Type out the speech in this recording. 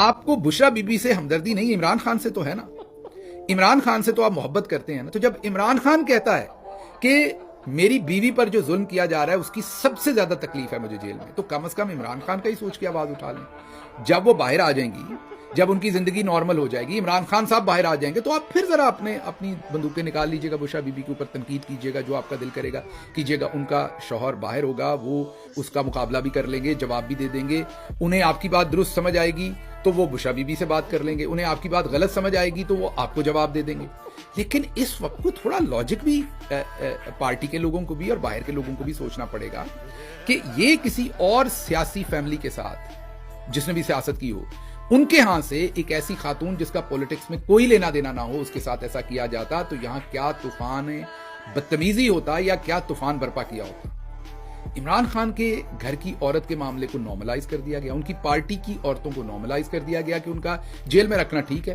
आपको बुशरा बीबी से हमदर्दी नहीं, इमरान खान से तो है ना। इमरान खान से तो आप मोहब्बत करते हैं ना। तो जब इमरान खान कहता है कि मेरी बीवी पर जो जुल्म किया जा रहा है उसकी सबसे ज्यादा तकलीफ है मुझे जेल में, तो कम से कम इमरान खान का ही सोच के आवाज उठा लें। जब वो बाहर आ जाएंगी, जब उनकी जिंदगी नॉर्मल हो जाएगी, इमरान खान साहब बाहर आ जाएंगे, तो आप फिर जरा अपनी बंदूकें निकाल लीजिएगा, बुशरा बीबी के ऊपर तनकीद कीजिएगा, जो आपका दिल करेगा कीजिएगा। उनका शौहर बाहर होगा, वो उसका मुकाबला भी कर लेंगे, जवाब भी दे देंगे। उन्हें आपकी बात दुरुस्त समझ आएगी तो वो बुशरा बीबी से बात कर लेंगे, उन्हें आपकी बात गलत समझ आएगी तो वो आपको जवाब दे देंगे। लेकिन इस वक्त को थोड़ा लॉजिक भी पार्टी के लोगों को भी और बाहर के लोगों को भी सोचना पड़ेगा कि ये किसी और सियासी फैमिली के साथ जिसने भी सियासत की हो, उनके यहां से एक ऐसी खातून जिसका पॉलिटिक्स में कोई लेना देना ना हो, उसके साथ ऐसा किया जाता तो यहां क्या तूफान बदतमीजी होता या क्या तूफान बर्पा किया होता। इमरान खान के घर की औरत के मामले को नॉर्मलाइज कर दिया गया, उनकी पार्टी की औरतों को नॉर्मलाइज कर दिया गया कि उनका जेल में रखना ठीक है।